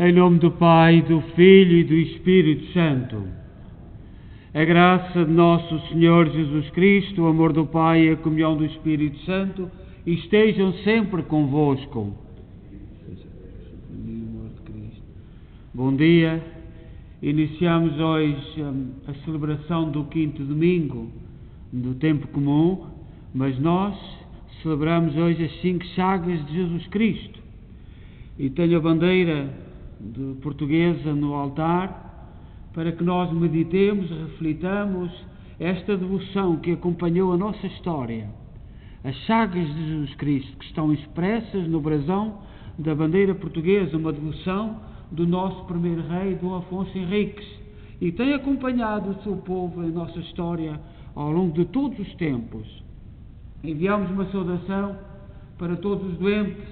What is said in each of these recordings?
Em nome do Pai, do Filho e do Espírito Santo. A graça de nosso Senhor Jesus Cristo, o amor do Pai e a comunhão do Espírito Santo estejam sempre convosco. Bom dia. Iniciamos hoje a celebração do quinto domingo do tempo comum, mas nós celebramos hoje as 5 chagas de Jesus Cristo. E tenho a bandeira portuguesa no altar para que nós meditemos, reflitamos esta devoção que acompanhou a nossa história. As chagas de Jesus Cristo, que estão expressas no brasão da bandeira portuguesa, uma devoção do nosso primeiro rei, Dom Afonso Henriques, e tem acompanhado o seu povo em nossa história ao longo de todos os tempos. Enviamos uma saudação para todos os doentes,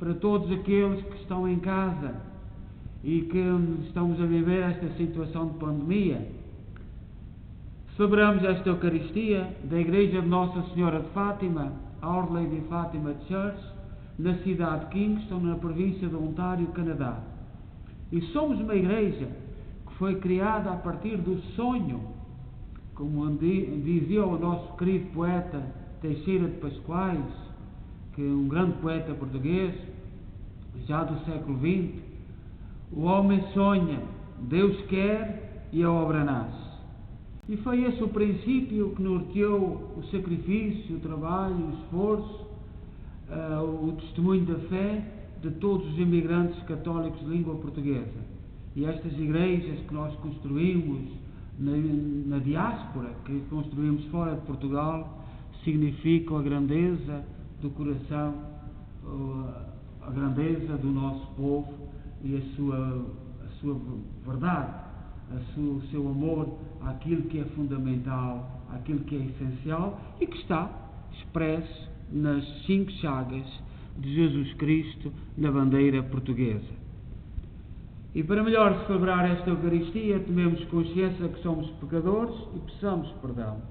para todos aqueles que estão em casa e que estamos a viver esta situação de pandemia. Celebramos esta Eucaristia da Igreja de Nossa Senhora de Fátima, Our Lady Fatima Church, na cidade de Kingston, na província de Ontário, Canadá. E somos uma igreja que foi criada a partir do sonho, como dizia o nosso querido poeta Teixeira de Pascoais, que é um grande poeta português, já do século XX. O homem sonha, Deus quer e a obra nasce. E foi esse o princípio que norteou o sacrifício, o trabalho, o esforço, o testemunho da fé de todos os imigrantes católicos de língua portuguesa. E estas igrejas que nós construímos na diáspora, que construímos fora de Portugal, significam a grandeza do coração, a grandeza do nosso povo e a sua verdade, o seu amor àquilo que é fundamental, àquilo que é essencial e que está expresso nas 5 chagas de Jesus Cristo na bandeira portuguesa. E para melhor celebrar esta Eucaristia, tomemos consciência que somos pecadores e peçamos perdão.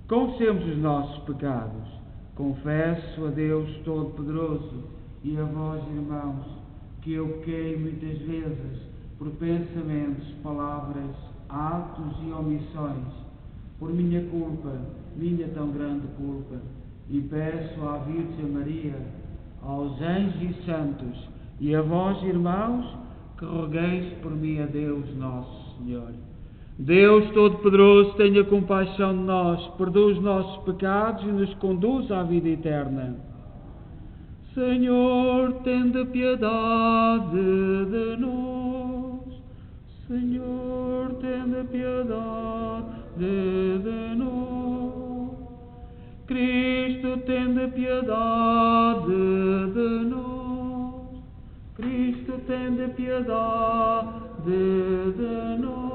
Confessemos os nossos pecados. Confesso a Deus Todo-Poderoso e a vós, irmãos, que eu pequei muitas vezes por pensamentos, palavras, atos e omissões, por minha culpa, minha tão grande culpa, e peço à Virgem Maria, aos anjos e santos, e a vós, irmãos, que rogueis por mim a Deus Nosso Senhor. Deus Todo-Poderoso, tenha compaixão de nós, perdoa os nossos pecados e nos conduz à vida eterna. Senhor, tende piedade de nós. Senhor, tende piedade de nós. Cristo, tende piedade de nós. Cristo, tende piedade de nós.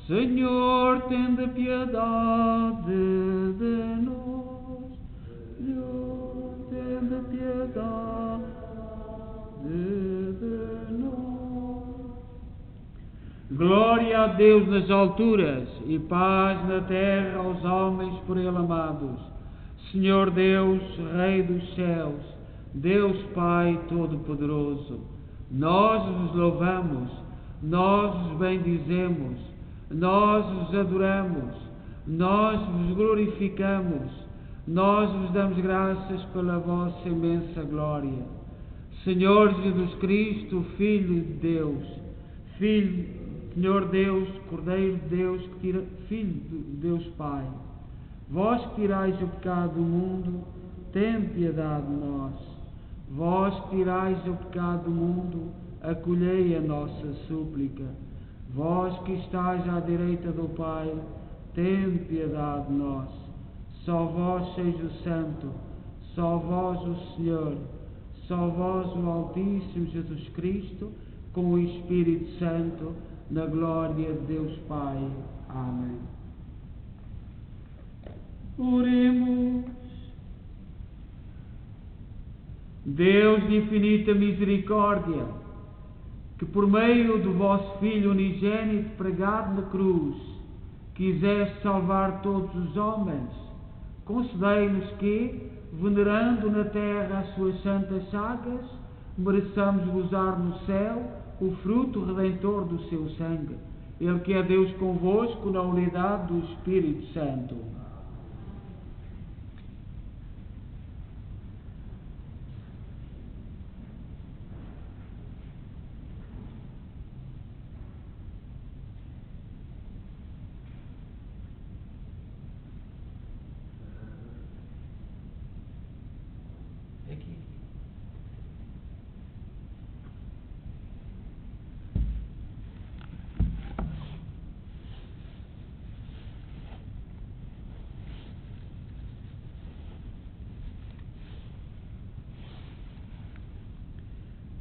Senhor, tende piedade de nós. Senhor, tende piedade de nós. Glória a Deus nas alturas e paz na terra aos homens por Ele amados. Senhor Deus, Rei dos céus, Deus Pai Todo-Poderoso, nós vos louvamos, nós vos bendizemos, nós vos adoramos, nós vos glorificamos, nós vos damos graças pela vossa imensa glória. Senhor Jesus Cristo, Filho de Deus, Senhor Deus, Cordeiro de Deus, Filho de Deus Pai, vós que tirais o pecado do mundo, tende piedade de nós. Vós que tirais o pecado do mundo, acolhei a nossa súplica. Vós que estáis à direita do Pai, tende piedade de nós. Só vós sois o Santo, só vós o Senhor, só vós o Altíssimo Jesus Cristo, com o Espírito Santo, na glória de Deus Pai. Amém. Oremos. Deus de infinita misericórdia, que por meio do vosso Filho unigênito pregado na cruz, quiseste salvar todos os homens, concedei-nos que, venerando na terra as suas santas chagas, mereçamos gozar no céu o fruto redentor do seu sangue. Ele que é Deus convosco na unidade do Espírito Santo.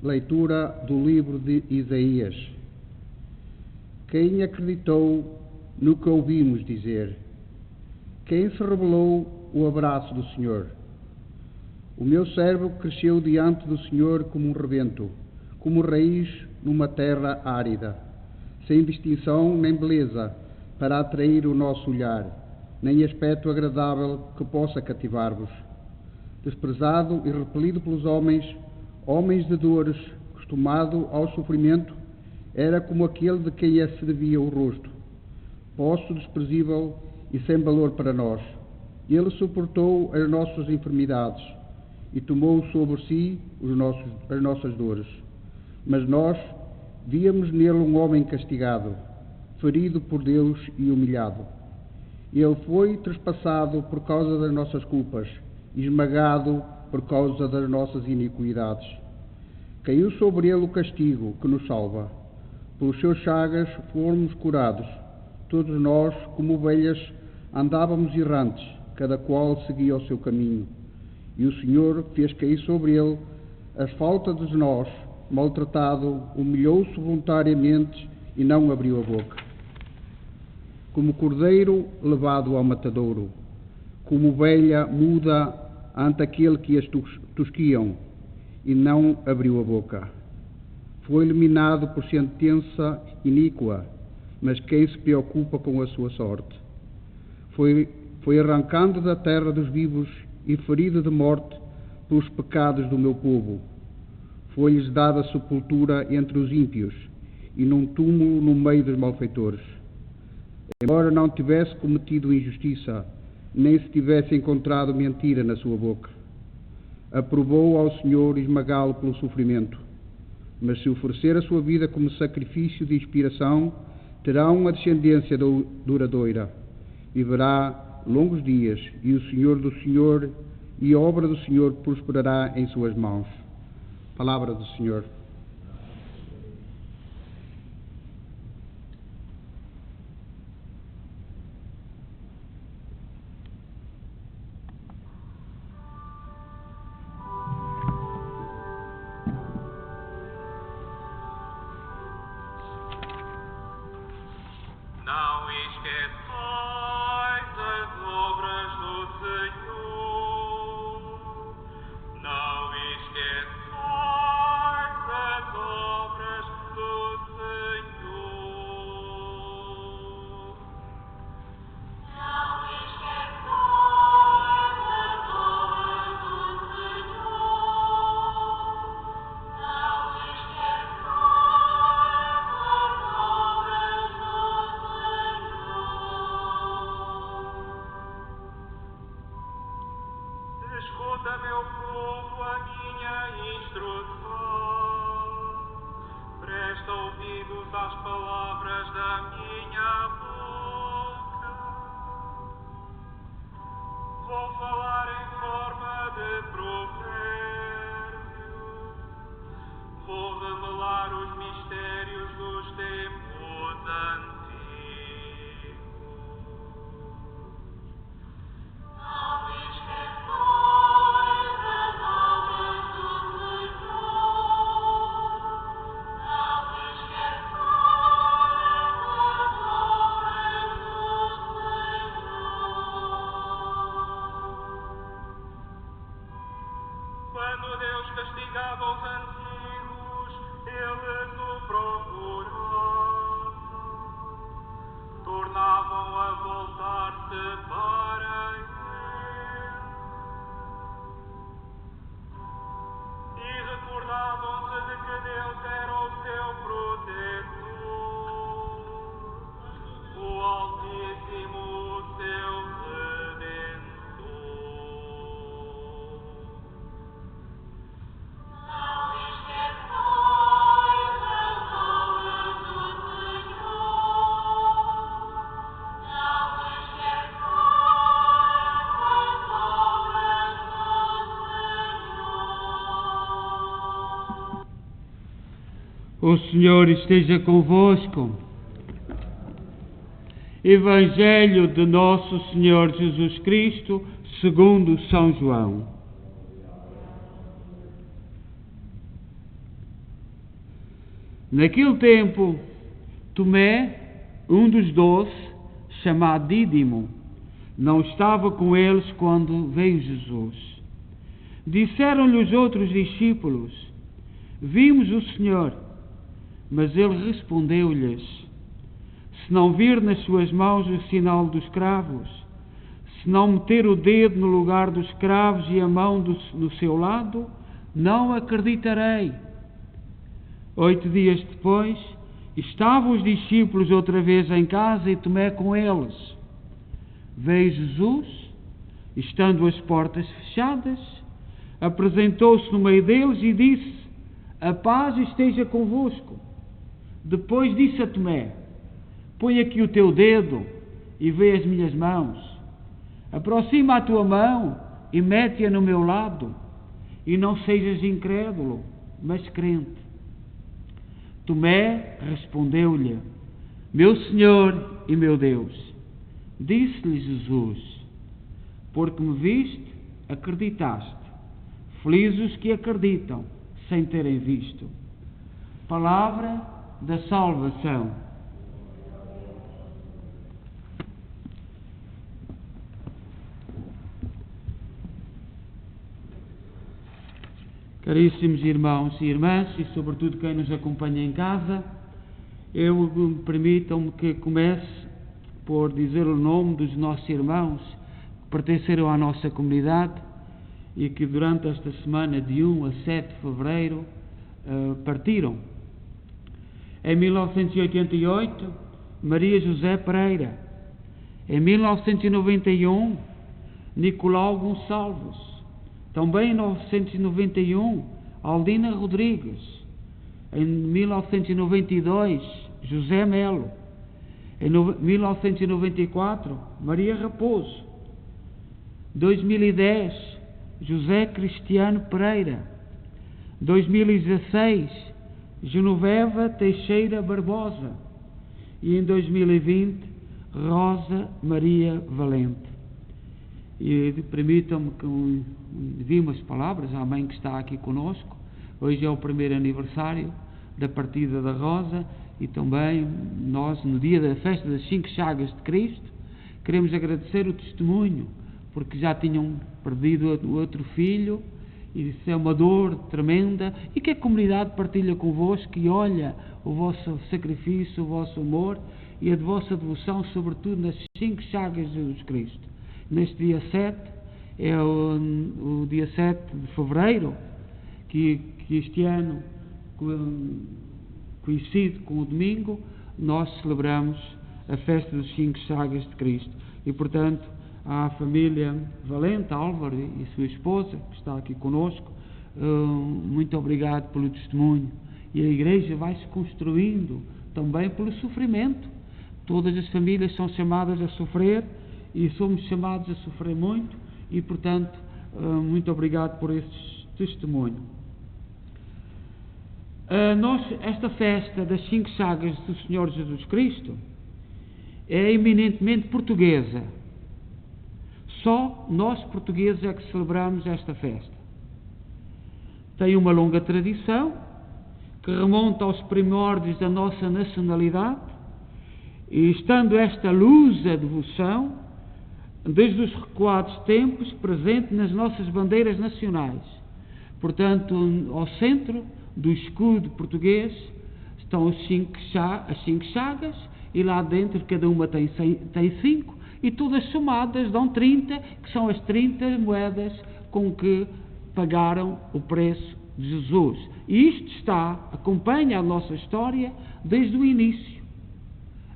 Leitura do livro de Isaías. Quem acreditou no que ouvimos dizer? Quem se revelou o abraço do Senhor? O meu servo cresceu diante do Senhor como um rebento, como raiz numa terra árida, sem distinção nem beleza para atrair o nosso olhar, nem aspecto agradável que possa cativar-vos. Desprezado e repelido pelos homens de dores, acostumado ao sofrimento, era como aquele de quem se devia o rosto, posto desprezível e sem valor para nós. Ele suportou as nossas enfermidades e tomou sobre si as nossas dores. Mas nós víamos nele um homem castigado, ferido por Deus e humilhado. Ele foi trespassado por causa das nossas culpas, esmagado por causa das nossas iniquidades. Caiu sobre ele o castigo que nos salva. Pelos seus chagas fomos curados. Todos nós, como ovelhas, andávamos errantes, cada qual seguia o seu caminho. E o Senhor fez cair sobre ele as faltas de nós. Maltratado, humilhou-se voluntariamente e não abriu a boca. Como cordeiro levado ao matadouro, como ovelha muda ante aquele que as tosquiam, e não abriu a boca. Foi eliminado por sentença iníqua, mas quem se preocupa com a sua sorte? Foi arrancado da terra dos vivos e ferido de morte pelos pecados do meu povo. Foi-lhes dada sepultura entre os ímpios e num túmulo no meio dos malfeitores. Embora não tivesse cometido injustiça, nem se tivesse encontrado mentira na sua boca. Aprovou ao Senhor esmagá-lo pelo sofrimento. Mas se oferecer a sua vida como sacrifício de expiação, terá uma descendência duradoura. Viverá longos dias, e o Senhor do Senhor e a obra do Senhor prosperará em suas mãos. Palavra do Senhor. Não esqueçais as obras do Senhor, não esqueçais as obras do Senhor. Não esqueçais as obras do Senhor, não esqueçais as obras do Escuta, meu povo, a minha instrução. Presta ouvidos às palavras da minha boca. Vou falar em forma de provérbio. Vou revelar os mistérios dos tempos antigos. Não esqueçais as obras do Senhor, não esqueçais as obras do Senhor. Quando Deus castigava os antigos, eles o procuravam, tornavam a voltar-se para ele. E recordavam O Senhor esteja convosco. Evangelho de Nosso Senhor Jesus Cristo, segundo São João. Naquele tempo, Tomé, um dos 12, chamado Dídimo, não estava com eles quando veio Jesus. Disseram-lhe os outros discípulos: Vimos o Senhor. Mas ele respondeu-lhes: Se não vir nas suas mãos o sinal dos cravos, se não meter o dedo no lugar dos cravos e a mão no seu lado, não acreditarei. 8 dias depois, estavam os discípulos outra vez em casa e Tomé com eles. Veio Jesus, estando as portas fechadas, apresentou-se no meio deles e disse: A paz esteja convosco. Depois disse a Tomé: Põe aqui o teu dedo e vê as minhas mãos. Aproxima a tua mão e mete-a no meu lado. E não sejas incrédulo, mas crente. Tomé respondeu-lhe: Meu Senhor e meu Deus. Disse-lhe Jesus: Porque me viste, acreditaste. Felizes os que acreditam, sem terem visto. Palavra da salvação. Caríssimos irmãos e irmãs, e sobretudo quem nos acompanha em casa, permitam-me que comece por dizer o nome dos nossos irmãos que pertenceram à nossa comunidade e que durante esta semana de 1 a 7 de fevereiro partiram. Em 1988, Maria José Pereira. Em 1991, Nicolau Gonçalves. Também em 1991, Aldina Rodrigues. Em 1992, José Melo. Em 1994, Maria Raposo. 2010, José Cristiano Pereira. 2016, Genoveva Teixeira Barbosa. E em 2020, Rosa Maria Valente. E permitam-me que envie umas palavras à mãe que está aqui conosco. Hoje é o primeiro aniversário da partida da Rosa e também nós, no dia da festa das 5 Chagas de Cristo, queremos agradecer o testemunho, porque já tinham perdido o outro filho e isso é uma dor tremenda e que a comunidade partilha convosco e olha o vosso sacrifício, o vosso amor e a vossa devoção, sobretudo nas 5 Chagas de Jesus Cristo. Neste dia 7, é o dia 7 de fevereiro, que este ano coincide com o domingo, nós celebramos a festa das 5 Chagas de Cristo. E, portanto, à família Valente, Álvaro e sua esposa, que está aqui conosco, muito obrigado pelo testemunho. E a Igreja vai se construindo também pelo sofrimento. Todas as famílias são chamadas a sofrer e somos chamados a sofrer muito e, portanto, muito obrigado por esse testemunho. Esta festa das 5 Chagas do Senhor Jesus Cristo é eminentemente portuguesa. Só nós portugueses é que celebramos esta festa. Tem uma longa tradição que remonta aos primórdios da nossa nacionalidade e, estando esta luz da devoção, desde os recuados tempos, presente nas nossas bandeiras nacionais. Portanto, ao centro do escudo português estão as 5 chagas e lá dentro cada uma tem 5 e todas somadas dão 30, que são as 30 moedas com que pagaram o preço de Jesus. E isto acompanha a nossa história desde o início.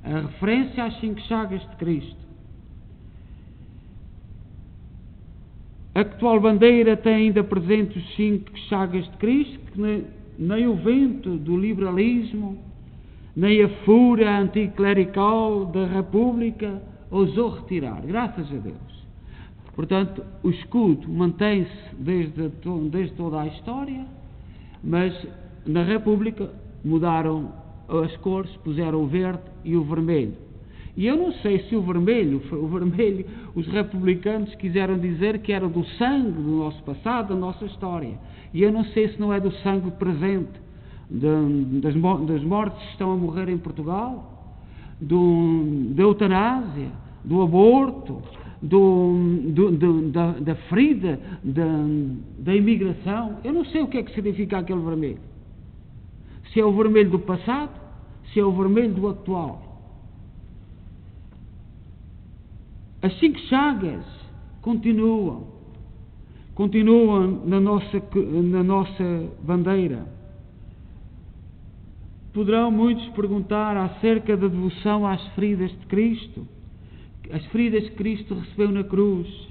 A referência às 5 Chagas de Cristo. A atual bandeira tem ainda presente os 5 Chagas de Cristo, que nem o vento do liberalismo, nem a fúria anticlerical da República ousou retirar, graças a Deus. Portanto, o escudo mantém-se desde toda a história, mas na República mudaram as cores, puseram o verde e o vermelho. E eu não sei se o vermelho, os republicanos quiseram dizer que era do sangue do nosso passado, da nossa história. E eu não sei se não é do sangue presente, das mortes que estão a morrer em Portugal, da eutanásia, do aborto, da ferida, da imigração. Eu não sei o que é que significa aquele vermelho. Se é o vermelho do passado, se é o vermelho do atual. As 5 chagas continuam na nossa bandeira. Poderão muitos perguntar acerca da devoção às feridas de Cristo, as feridas que Cristo recebeu na cruz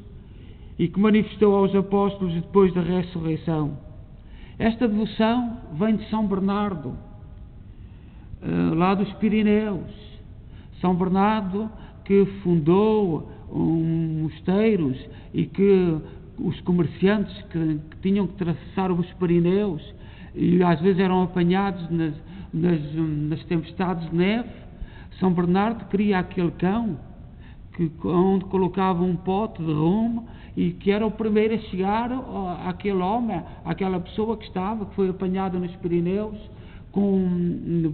e que manifestou aos apóstolos depois da ressurreição. Esta devoção vem de São Bernardo, lá dos Pirineus. São Bernardo que fundou mosteiros e que os comerciantes que tinham que atravessar os Pirineus e às vezes eram apanhados nas tempestades de neve. São Bernardo cria aquele cão onde colocava um pote de rum e que era o primeiro a chegar àquele homem, àquela pessoa que foi apanhada nos Pirineus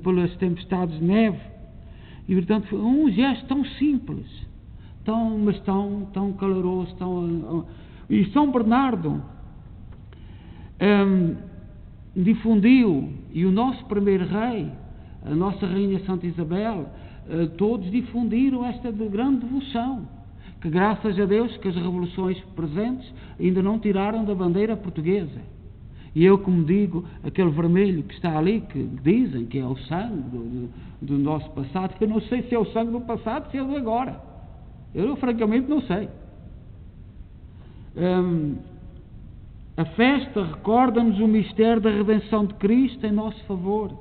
pelas tempestades de neve. E portanto foi um gesto tão simples, mas tão caloroso, e São Bernardo difundiu, e o nosso primeiro rei, a nossa rainha Santa Isabel, todos difundiram esta grande devoção, que graças a Deus que as revoluções presentes ainda não tiraram da bandeira portuguesa. E eu, como digo, aquele vermelho que está ali, que dizem que é o sangue do nosso passado, eu não sei se é o sangue do passado, se é do agora. Eu francamente não sei. A festa recorda-nos o mistério da redenção de Cristo em nosso favor.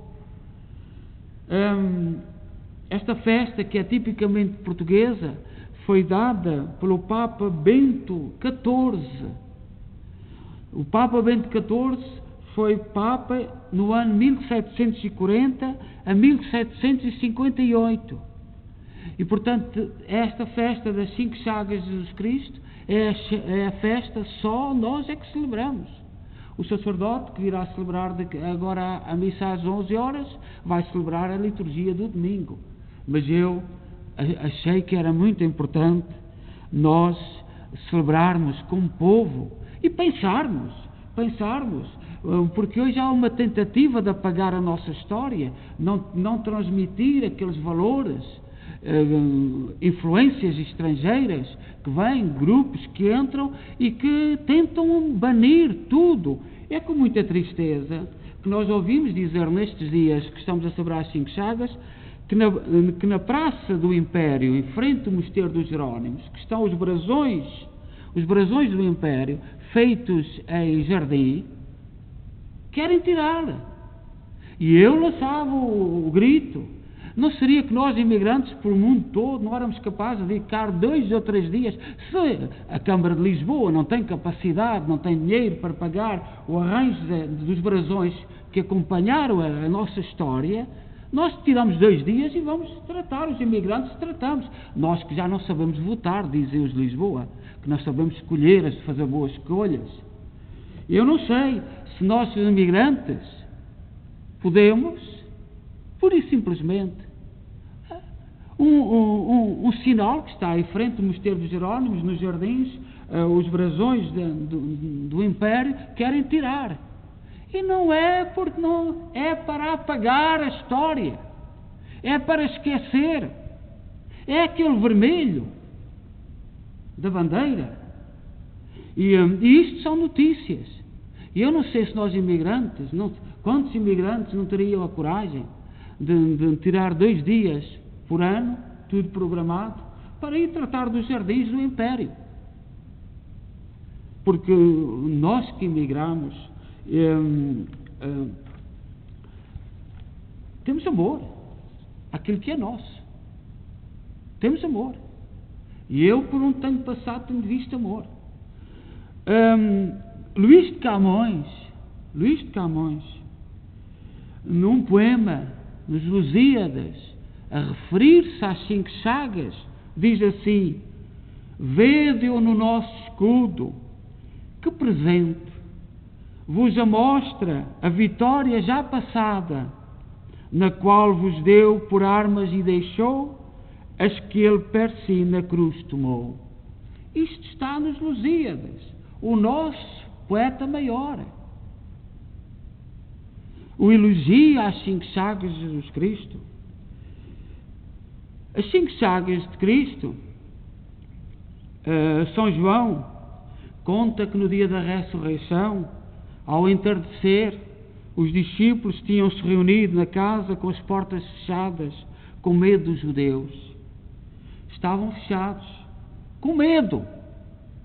Esta festa, que é tipicamente portuguesa, foi dada pelo Papa Bento XIV. O Papa Bento XIV foi Papa no ano 1740 a 1758. E, portanto, esta festa das 5 chagas de Jesus Cristo é a festa só nós é que celebramos. O sacerdote que virá celebrar agora a missa às 11 horas vai celebrar a liturgia do domingo. Mas eu achei que era muito importante nós celebrarmos como povo e pensarmos, porque hoje há uma tentativa de apagar a nossa história, não transmitir aqueles valores, influências estrangeiras que vêm, grupos que entram e que tentam banir tudo. É com muita tristeza que nós ouvimos dizer nestes dias que estamos a celebrar as 5 chagas, que na Praça do Império, em frente ao Mosteiro dos Jerónimos, que estão os brasões do Império, feitos em jardim, querem tirá-la. E eu lançava o grito. Não seria que nós, imigrantes pelo mundo todo, não éramos capazes de dedicar 2 ou 3 dias? Se a Câmara de Lisboa não tem capacidade, não tem dinheiro para pagar o arranjo dos brasões que acompanharam a nossa história, nós tiramos 2 dias e vamos tratar, os imigrantes tratamos. Nós que já não sabemos votar, dizem os de Lisboa, que nós sabemos escolher, fazer boas escolhas. Eu não sei se nós, os imigrantes, podemos, pura e simplesmente, um sinal que está em frente do Mosteiro dos Jerónimos, nos jardins, os brasões do Império, querem tirar. E não é porque não é para apagar a história, é para esquecer. É aquele vermelho da bandeira. E isto são notícias. E eu não sei se nós imigrantes, quantos imigrantes não teriam a coragem de tirar 2 dias por ano, tudo programado, para ir tratar dos jardins do Império. Porque nós que imigramos temos amor àquilo que é nosso. Temos amor. E eu, por onde tenho passado, tenho visto amor. Luís de Camões num poema, nos Lusíadas, a referir-se às 5 chagas, diz assim: vede-o no nosso escudo, que presente vos amostra a vitória já passada, na qual vos deu por armas e deixou as que ele per si na cruz tomou. Isto está nos Lusíadas, o nosso poeta maior. O elogio às 5 chagas de Jesus Cristo. As 5 chagas de Cristo, São João conta que no dia da ressurreição, ao entardecer, os discípulos tinham-se reunido na casa com as portas fechadas, com medo dos judeus. Estavam fechados, com medo,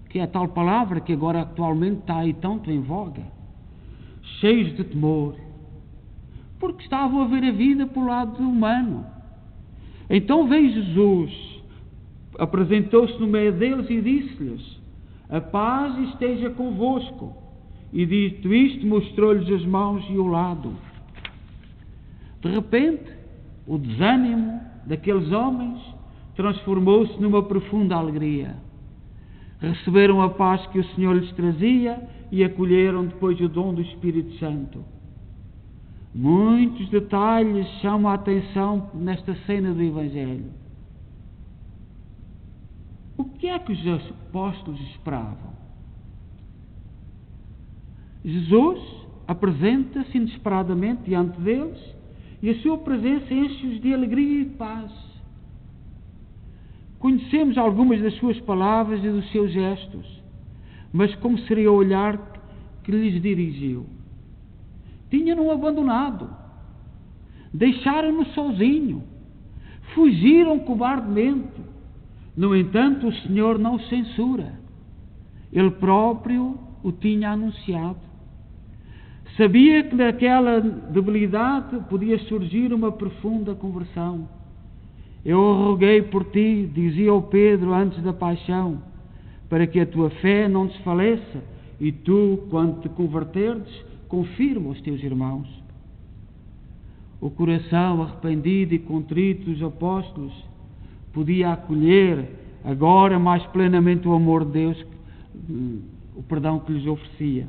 que é a tal palavra que agora atualmente está aí tanto em voga, cheios de temor, porque estavam a ver a vida pelo lado humano. Então veio Jesus, apresentou-se no meio deles e disse-lhes: a paz esteja convosco. E dito isto, mostrou-lhes as mãos e o lado. De repente, o desânimo daqueles homens transformou-se numa profunda alegria. Receberam a paz que o Senhor lhes trazia e acolheram depois o dom do Espírito Santo. Muitos detalhes chamam a atenção nesta cena do Evangelho. O que é que os apóstolos esperavam? Jesus apresenta-se inesperadamente diante deles e a sua presença enche-os de alegria e de paz. Conhecemos algumas das suas palavras e dos seus gestos, mas como seria o olhar que lhes dirigiu? Tinham-no abandonado, deixaram-no sozinho, fugiram cobardemente. No entanto, o Senhor não o censura. Ele próprio o tinha anunciado. Sabia que daquela debilidade podia surgir uma profunda conversão. Eu roguei por ti, dizia o Pedro antes da paixão, para que a tua fé não desfaleça, e tu, quando te converterdes, confirma os teus irmãos. O coração arrependido e contrito dos apóstolos podia acolher agora mais plenamente o amor de Deus, o perdão que lhes oferecia.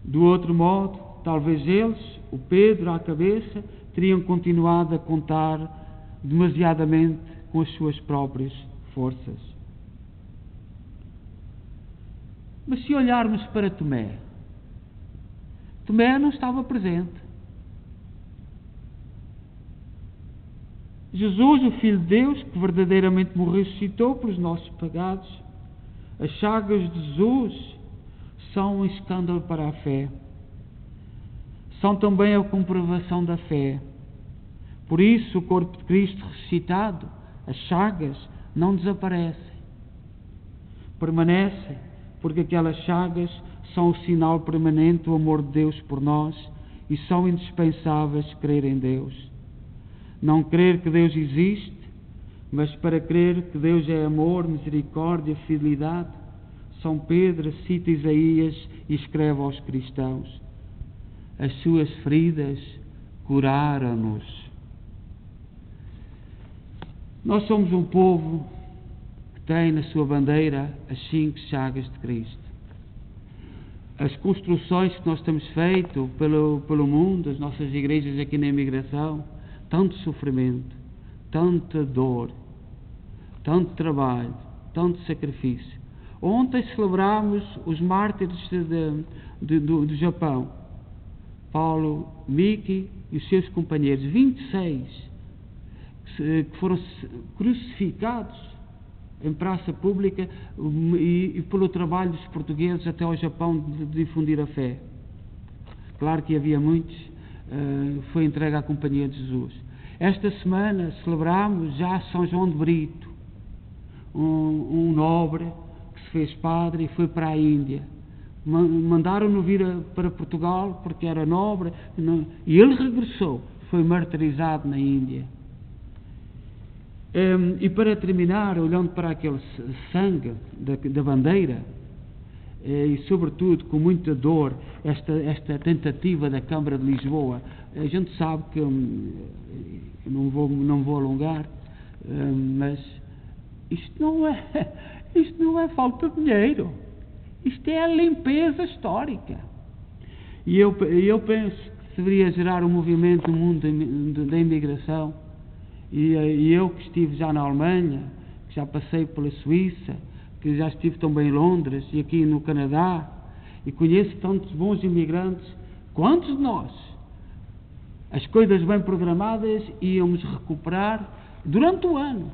Do outro modo, talvez eles, o Pedro à cabeça, teriam continuado a contar demasiadamente com as suas próprias forças. Mas se olharmos para Tomé, Tomé não estava presente. Jesus, o Filho de Deus, que verdadeiramente morreu e ressuscitou pelos nossos pecados, as chagas de Jesus são um escândalo para a fé. São também a comprovação da fé. Por isso, o corpo de Cristo ressuscitado, as chagas, não desaparecem. Permanecem, porque aquelas chagas são o sinal permanente do amor de Deus por nós e são indispensáveis crer em Deus. Não crer que Deus existe, mas para crer que Deus é amor, misericórdia, fidelidade, São Pedro cita Isaías e escreve aos cristãos: as suas feridas curaram-nos. Nós somos um povo que tem na sua bandeira as 5 chagas de Cristo. As construções que nós temos feito pelo mundo, as nossas igrejas aqui na imigração, tanto sofrimento, tanta dor, tanto trabalho, tanto sacrifício. Ontem celebrámos os mártires do Japão, Paulo, Miki e os seus companheiros, 26, que foram crucificados em praça pública e pelo trabalho dos portugueses até ao Japão de difundir a fé. Claro que havia muitos, foi entregue à Companhia de Jesus. Esta semana celebramos já São João de Brito, um nobre que se fez padre e foi para a Índia. Mandaram-no vir para Portugal porque era nobre, e ele regressou, foi martirizado na Índia. E para terminar, olhando para aquele sangue da bandeira, e sobretudo com muita dor, esta tentativa da Câmara de Lisboa. A gente sabe que não vou alongar, mas isto não é falta de dinheiro, isto é a limpeza histórica. E eu penso que deveria gerar um movimento no mundo da imigração, e eu que estive já na Alemanha, que já passei pela Suíça, que já estive também em Londres e aqui no Canadá, e conheço tantos bons imigrantes. Quantos de nós, as coisas bem programadas, íamos recuperar durante o ano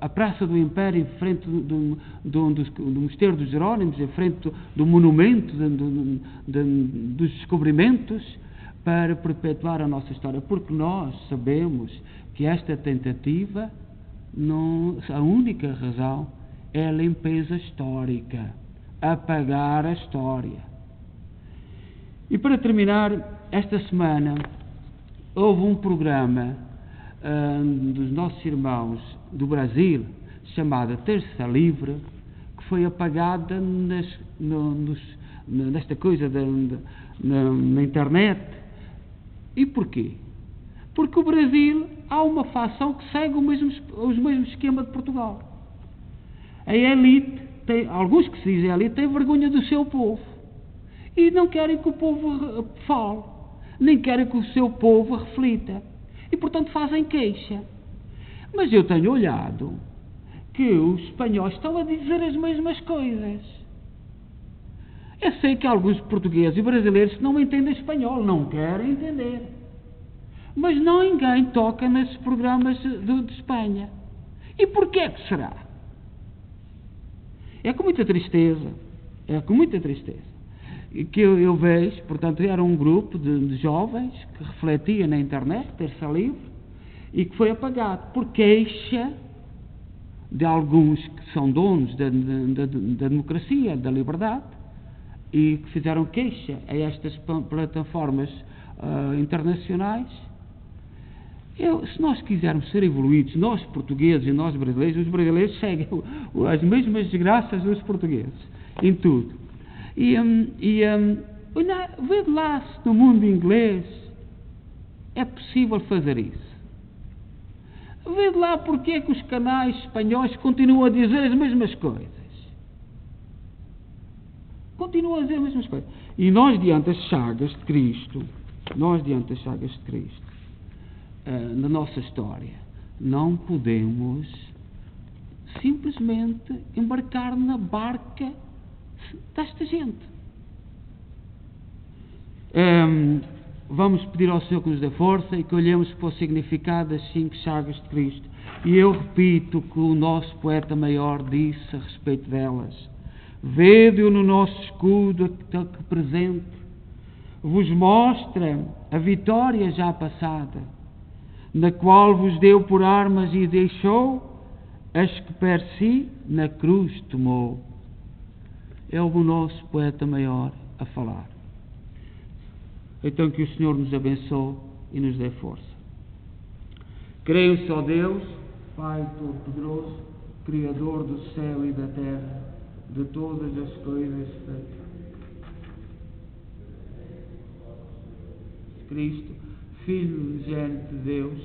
a Praça do Império, em frente do Mosteiro dos Jerónimos, em frente do monumento dos descobrimentos, para perpetuar a nossa história, porque nós sabemos que esta tentativa, a única razão é a limpeza histórica, apagar a história. E para terminar, esta semana houve um programa dos nossos irmãos do Brasil, chamado Terça Livre, que foi apagada nesta coisa na internet. E porquê? Porque o Brasil há uma facção que segue o mesmo esquema de Portugal. A elite, alguns que se dizem elite, têm vergonha do seu povo e não querem que o povo fale, nem querem que o seu povo reflita, e portanto fazem queixa. Mas eu tenho olhado que os espanhóis estão a dizer as mesmas coisas. Eu sei que alguns portugueses e brasileiros não entendem espanhol, não querem entender. Mas ninguém toca nesses programas de Espanha. E porquê que será? É com muita tristeza, que eu vejo. Portanto, era um grupo de jovens que refletia na internet, Terça Livre, e que foi apagado por queixa de alguns que são donos da democracia, da liberdade, e que fizeram queixa a estas plataformas internacionais. Se nós quisermos ser evoluídos, nós portugueses e nós brasileiros, os brasileiros seguem as mesmas desgraças dos portugueses, em tudo. Vê lá se no mundo inglês é possível fazer isso. Vê lá porque é que os canais espanhóis continuam a dizer as mesmas coisas. E nós, diante das chagas de Cristo, na nossa história, não podemos simplesmente embarcar na barca desta gente. Vamos pedir ao Senhor que nos dê força e que olhemos para o significado das 5 chagas de Cristo. E eu repito o que o nosso poeta maior disse a respeito delas. Vede-o no nosso escudo que presente vos mostra a vitória já passada, na qual vos deu por armas e deixou as que per si na cruz tomou. É o nosso poeta maior a falar. Então que o Senhor nos abençoe e nos dê força. Creio só Deus, Pai Todo-Poderoso, Criador do céu e da terra, de todas as coisas feitas. Cristo, Filho unigênito de Deus,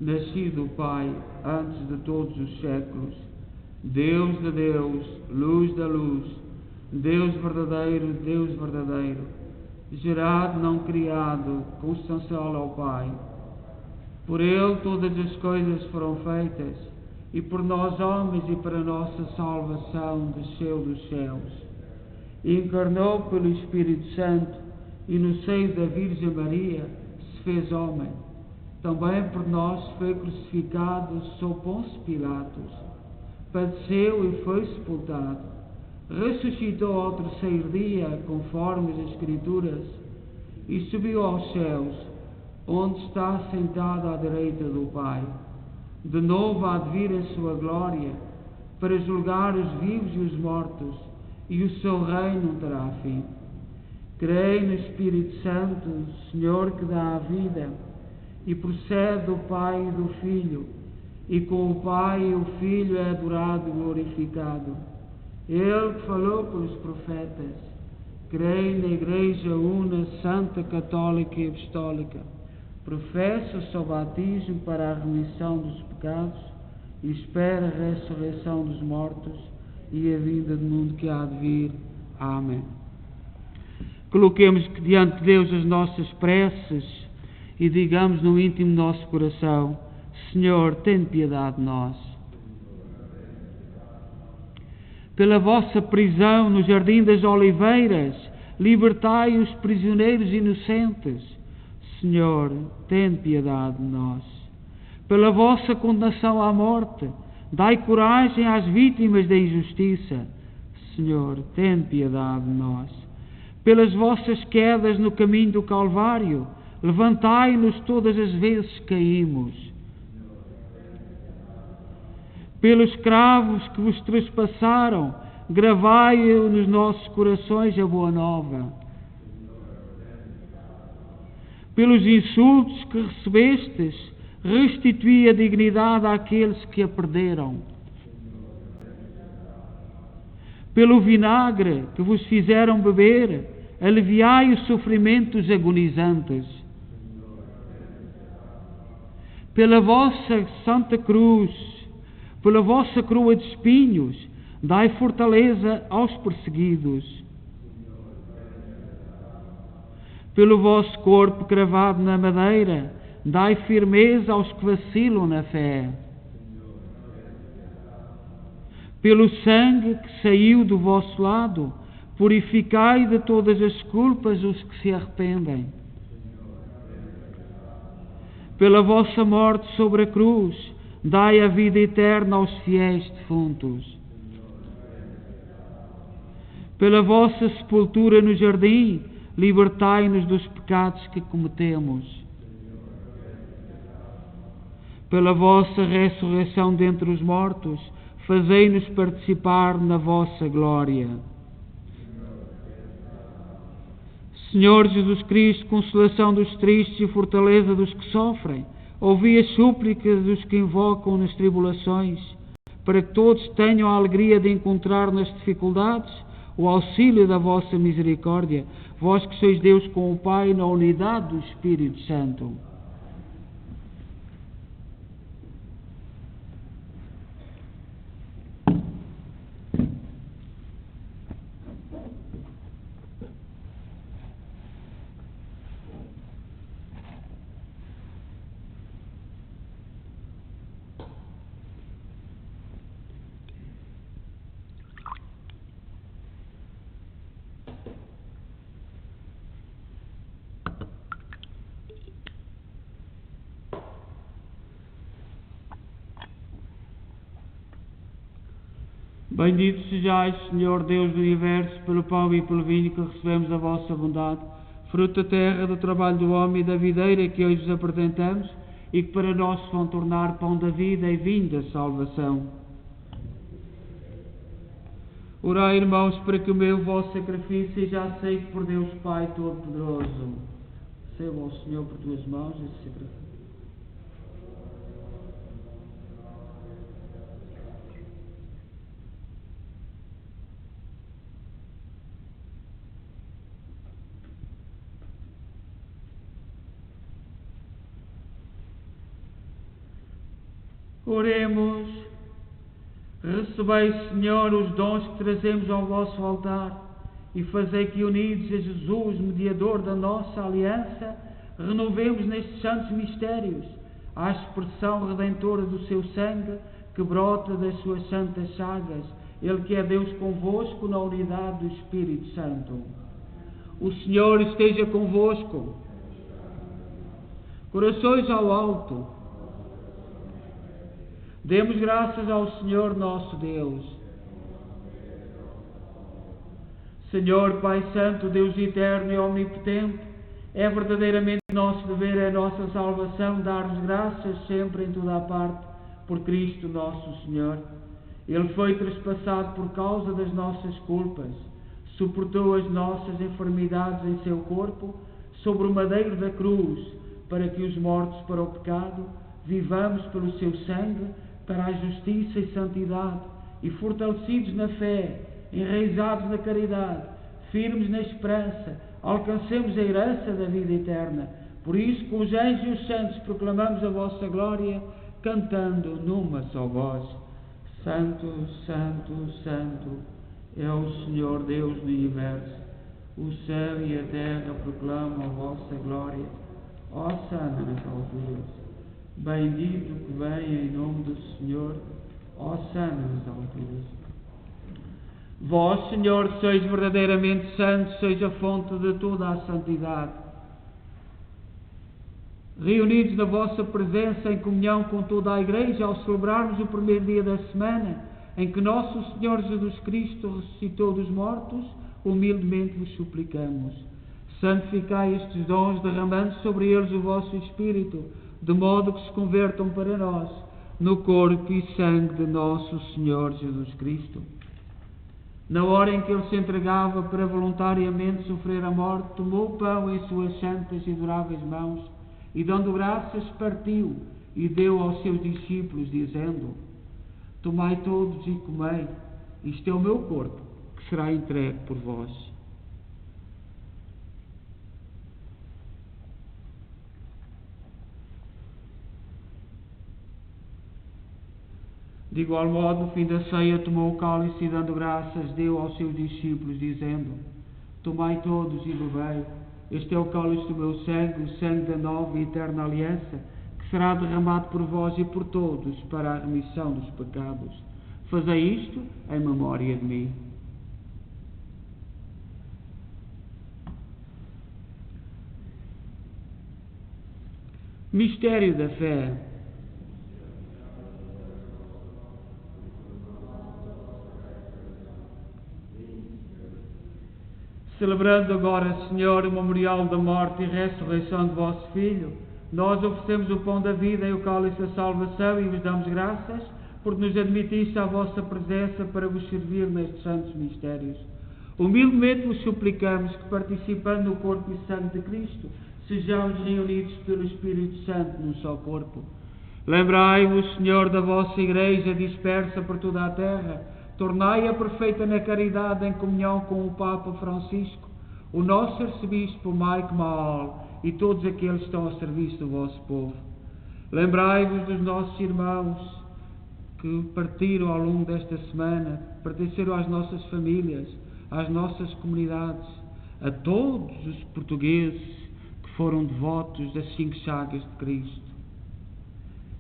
nascido do Pai antes de todos os séculos, Deus de Deus, luz da luz, Deus verdadeiro, gerado, não criado, consubstancial ao Pai. Por Ele todas as coisas foram feitas, e por nós homens e para a nossa salvação desceu dos céus. Encarnou pelo Espírito Santo e no seio da Virgem Maria se fez homem. Também por nós foi crucificado sob Pôncio Pilatos. Padeceu e foi sepultado. Ressuscitou ao terceiro dia, conforme as Escrituras, e subiu aos céus, onde está sentado à direita do Pai. De novo há de vir em sua glória, para julgar os vivos e os mortos, e o seu reino não terá fim. Creio no Espírito Santo, Senhor que dá a vida, e procede do Pai e do Filho, e com o Pai e o Filho é adorado e glorificado. Ele que falou pelos profetas. Creio na Igreja Una, Santa, Católica e Apostólica. Professo o seu batismo para a remissão dos pecados e espero a ressurreição dos mortos e a vinda do mundo que há de vir. Amém. Coloquemos diante de Deus as nossas preces e digamos no íntimo do nosso coração: Senhor, tem piedade de nós. Pela vossa prisão no Jardim das Oliveiras, libertai os prisioneiros inocentes. Senhor, tem piedade de nós. Pela vossa condenação à morte, dai coragem às vítimas da injustiça. Senhor, tem piedade de nós. Pelas vossas quedas no caminho do Calvário, levantai-nos todas as vezes que caímos. Pelos cravos que vos trespassaram, gravai nos nossos corações a boa nova. Pelos insultos que recebestes, restituí a dignidade àqueles que a perderam. Pelo vinagre que vos fizeram beber, aliviai os sofrimentos agonizantes. Pela vossa santa cruz, pela vossa coroa de espinhos, dai fortaleza aos perseguidos. Pelo vosso corpo cravado na madeira, dai firmeza aos que vacilam na fé. Pelo sangue que saiu do vosso lado, purificai de todas as culpas os que se arrependem. Pela vossa morte sobre a cruz, dai a vida eterna aos fiéis defuntos. Pela vossa sepultura no jardim, libertai-nos dos pecados que cometemos. Pela vossa ressurreição dentre os mortos, fazei-nos participar na vossa glória. Senhor Jesus Cristo, consolação dos tristes e fortaleza dos que sofrem, ouvi as súplicas dos que invocam nas tribulações, para que todos tenham a alegria de encontrar nas dificuldades o auxílio da vossa misericórdia, vós que sois Deus com o Pai na unidade do Espírito Santo. Bendito sejais, Senhor Deus do Universo, pelo pão e pelo vinho que recebemos da vossa bondade, fruto da terra, do trabalho do homem e da videira que hoje vos apresentamos, e que para nós se vão tornar pão da vida e vinho da salvação. Orai, irmãos, para que o meu vosso sacrifício seja aceito por Deus Pai Todo-Poderoso. Receba ao Senhor por tuas mãos esse sacrifício. Oremos. Recebei, Senhor, os dons que trazemos ao vosso altar e fazei que, unidos a Jesus, mediador da nossa aliança, renovemos nestes santos mistérios a expressão redentora do seu sangue que brota das suas santas chagas, Ele que é Deus convosco na unidade do Espírito Santo. O Senhor esteja convosco. Corações ao alto. Demos graças ao Senhor nosso Deus. Senhor, Pai Santo, Deus eterno e omnipotente, é verdadeiramente nosso dever, é nossa salvação, dar-vos graças sempre em toda a parte, por Cristo nosso Senhor. Ele foi trespassado por causa das nossas culpas, suportou as nossas enfermidades em seu corpo, sobre o madeiro da cruz, para que os mortos para o pecado, vivamos pelo seu sangue, para a justiça e santidade, e fortalecidos na fé, enraizados na caridade, firmes na esperança, alcancemos a herança da vida eterna. Por isso, com os anjos e os santos, proclamamos a vossa glória, cantando numa só voz: Santo, Santo, Santo é o Senhor Deus do universo. O céu e a terra proclamam a vossa glória. Ó Santo nas alturas, bendito que vem em nome do Senhor. Ó Santo nas alturas. Vós, Senhor, sois verdadeiramente santos, sois a fonte de toda a santidade. Reunidos na vossa presença, em comunhão com toda a Igreja, ao celebrarmos o primeiro dia da semana, em que nosso Senhor Jesus Cristo ressuscitou dos mortos, humildemente vos suplicamos: santificai estes dons, derramando sobre eles o vosso Espírito, de modo que se convertam para nós no corpo e sangue de nosso Senhor Jesus Cristo. Na hora em que ele se entregava para voluntariamente sofrer a morte, tomou o pão em suas santas e adoráveis mãos e, dando graças, partiu e deu aos seus discípulos, dizendo: tomai todos e comei, isto é o meu corpo, que será entregue por vós. De igual modo, no fim da ceia, tomou o cálice e, dando graças, deu aos seus discípulos, dizendo: tomai todos e bebei, este é o cálice do meu sangue, o sangue da nova e eterna aliança, que será derramado por vós e por todos para a remissão dos pecados. Fazei isto em memória de mim. Mistério da fé. Celebrando agora, Senhor, o memorial da morte e ressurreição de vosso Filho, nós oferecemos o pão da vida e o cálice da salvação e vos damos graças, porque nos admitiste à vossa presença para vos servir nestes santos mistérios. Humildemente vos suplicamos que, participando no corpo e sangue de Cristo, sejamos reunidos pelo Espírito Santo num só corpo. Lembrai-vos, Senhor, da vossa Igreja dispersa por toda a terra. Tornai-a perfeita na caridade, em comunhão com o Papa Francisco, o nosso arcebispo Mike Mahal e todos aqueles que estão a serviço do vosso povo. Lembrai-vos dos nossos irmãos que partiram ao longo desta semana, pertenceram às nossas famílias, às nossas comunidades, a todos os portugueses que foram devotos das 5 chagas de Cristo.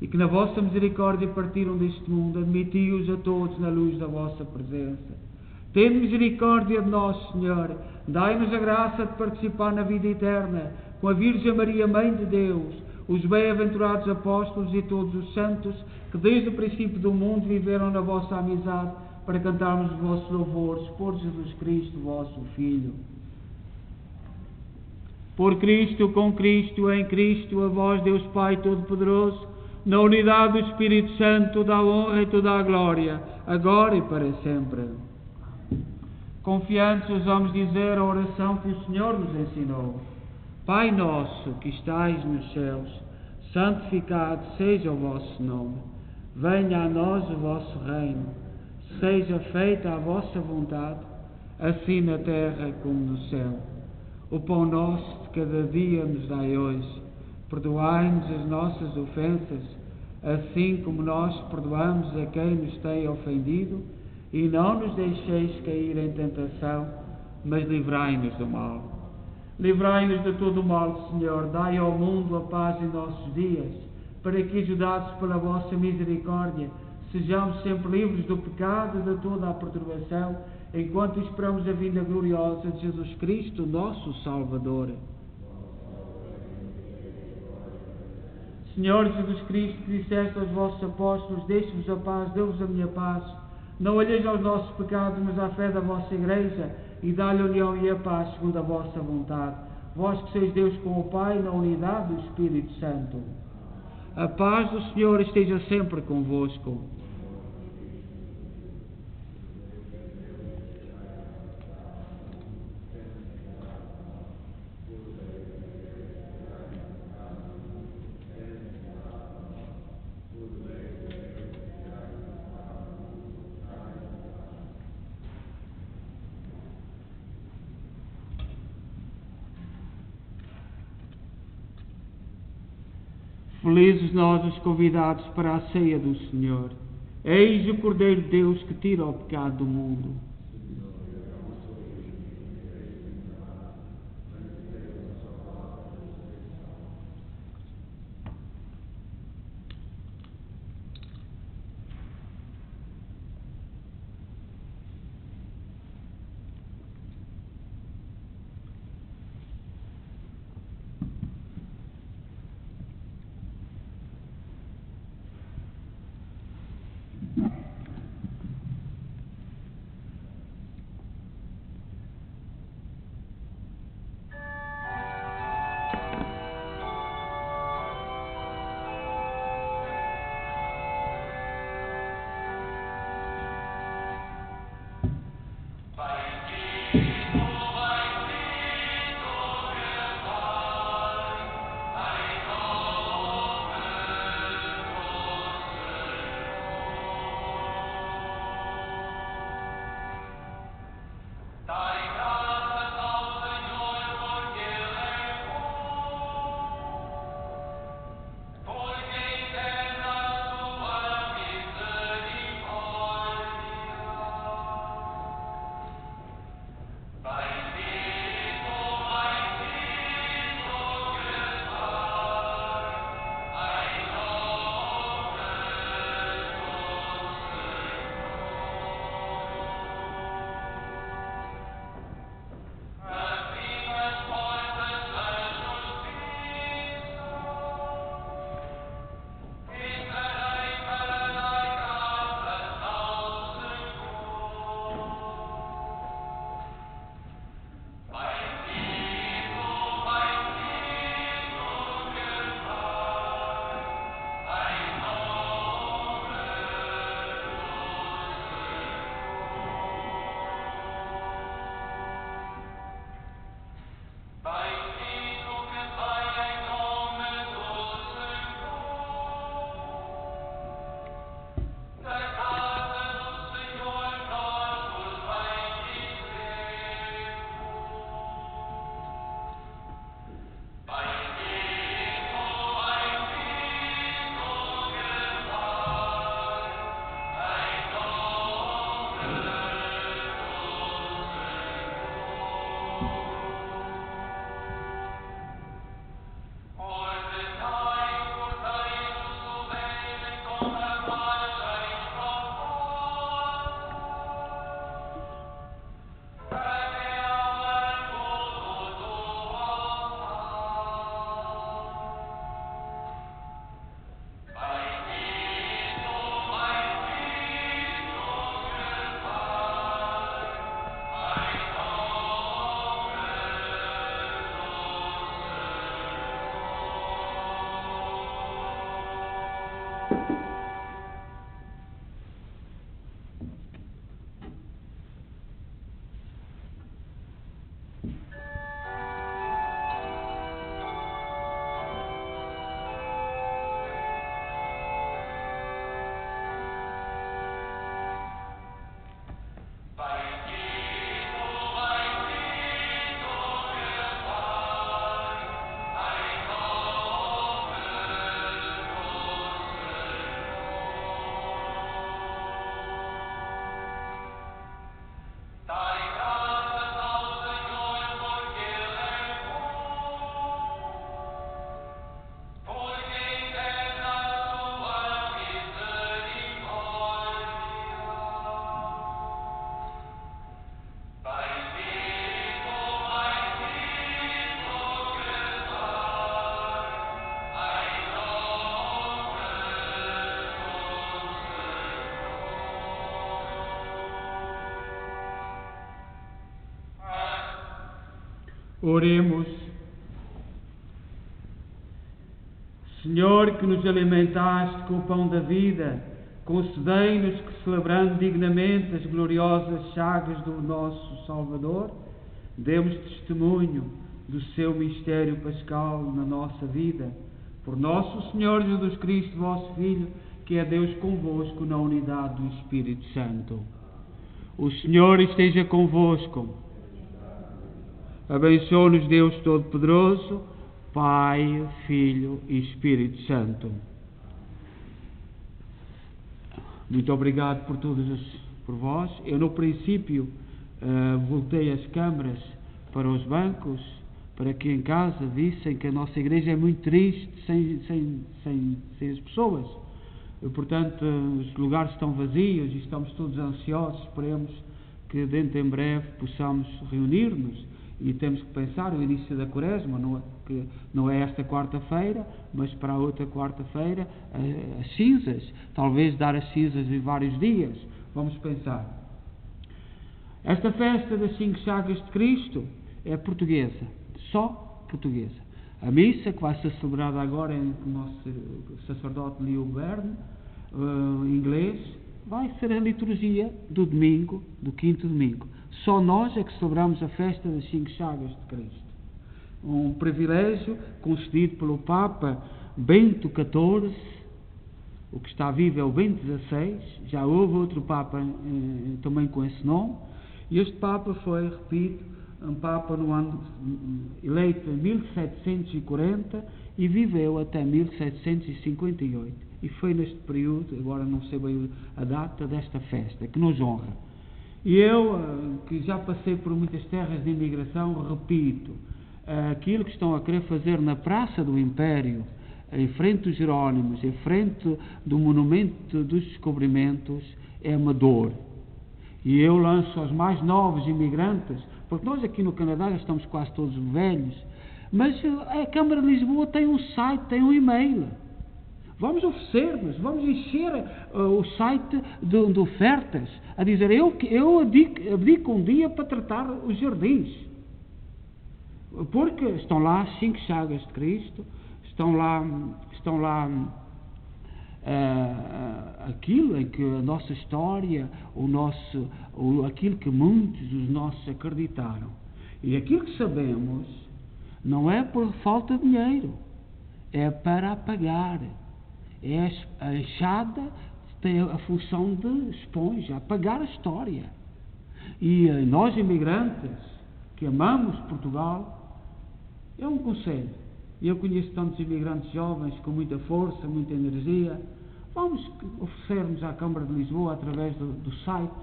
E que na vossa misericórdia partiram deste mundo, admiti-os a todos na luz da vossa presença. Tende misericórdia de nós, Senhor, dai-nos a graça de participar na vida eterna, com a Virgem Maria, Mãe de Deus, os bem-aventurados apóstolos e todos os santos, que desde o princípio do mundo viveram na vossa amizade, para cantarmos os vossos louvores, por Jesus Cristo, vosso Filho. Por Cristo, com Cristo, em Cristo, a vós, Deus Pai Todo-Poderoso, na unidade do Espírito Santo, toda a honra e toda a glória, agora e para sempre. Confiantes, ousamos dizer a oração que o Senhor nos ensinou. Pai nosso, que estais nos céus, santificado seja o vosso nome. Venha a nós o vosso reino. Seja feita a vossa vontade, assim na terra como no céu. O pão nosso de cada dia nos dai hoje. Perdoai-nos as nossas ofensas, assim como nós perdoamos a quem nos tem ofendido, e não nos deixeis cair em tentação, mas livrai-nos do mal. Livrai-nos de todo o mal, Senhor, dai ao mundo a paz em nossos dias, para que, ajudados pela vossa misericórdia, sejamos sempre livres do pecado e de toda a perturbação, enquanto esperamos a vinda gloriosa de Jesus Cristo, nosso Salvador. Senhor Jesus Cristo, que disseste aos vossos apóstolos: deixe-vos a paz, dou-vos a minha paz. Não olheis aos nossos pecados, mas à fé da vossa Igreja, e dá-lhe a união e a paz segundo a vossa vontade. Vós que sois Deus com o Pai, na unidade do Espírito Santo. A paz do Senhor esteja sempre convosco. Felizes nós os convidados para a ceia do Senhor. Eis o Cordeiro de Deus que tira o pecado do mundo. Oremos. Senhor, que nos alimentaste com o pão da vida, concedei-nos que, celebrando dignamente as gloriosas chagas do nosso Salvador, demos testemunho do seu mistério pascal na nossa vida. Por nosso Senhor Jesus Cristo, vosso Filho, que é Deus convosco na unidade do Espírito Santo. O Senhor esteja convosco. Abençoe-nos Deus Todo-Poderoso, Pai, Filho e Espírito Santo. Muito obrigado por vós. Eu, no princípio, voltei as câmaras para os bancos, para que em casa vissem que a nossa igreja é muito triste sem as pessoas. Portanto, os lugares estão vazios e estamos todos ansiosos. Esperemos que dentro em breve possamos reunir-nos, e temos que pensar o início da Quaresma, que não é esta quarta-feira, mas para a outra quarta-feira, as cinzas, talvez dar as cinzas em vários dias. Vamos pensar. Esta festa das 5 chagas de Cristo é portuguesa, só portuguesa. A missa, que vai ser celebrada agora em o nosso sacerdote Leo Berne, em inglês, vai ser a liturgia do domingo, do 5º domingo. Só nós é que celebramos a festa das 5 chagas de Cristo. Um privilégio concedido pelo Papa Bento XIV, o que está vivo é o Bento XVI, já houve outro Papa também com esse nome, e este Papa foi, repito, um Papa no ano eleito em 1740 e viveu até 1758. E foi neste período, agora não sei bem a data, desta festa, que nos honra. E eu, que já passei por muitas terras de imigração, repito, aquilo que estão a querer fazer na Praça do Império, em frente dos Jerónimos, em frente do Monumento dos Descobrimentos, é amador. E eu lanço aos mais novos imigrantes, porque nós aqui no Canadá já estamos quase todos velhos, mas a Câmara de Lisboa tem um site, tem um e-mail. Vamos oferecer-nos, vamos encher o site de ofertas, a dizer, eu abdico um dia para tratar os jardins. Porque estão lá as 5 chagas de Cristo, estão lá aquilo em que a nossa história, aquilo que muitos dos nossos acreditaram. E aquilo que sabemos não é por falta de dinheiro, é para apagar. A enxada tem a função de esponja, apagar a história. E nós, imigrantes, que amamos Portugal, é um conselho. E eu conheço tantos imigrantes jovens com muita força, muita energia. Vamos oferecer-nos à Câmara de Lisboa através do site,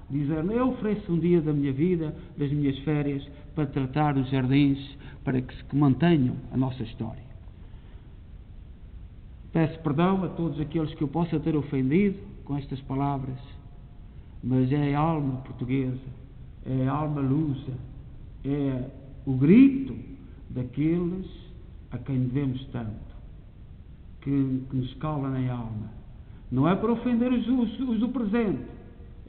dizer, eu ofereço um dia da minha vida, das minhas férias, para tratar os jardins, para que mantenham a nossa história. Peço perdão a todos aqueles que eu possa ter ofendido com estas palavras, mas é a alma portuguesa, é a alma lusa, é o grito daqueles a quem devemos tanto, que nos calam na alma. Não é para ofender os do presente,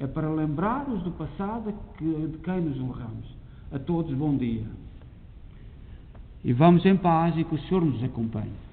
é para lembrar os do passado de quem nos honramos. A todos, bom dia. E vamos em paz e que o Senhor nos acompanhe.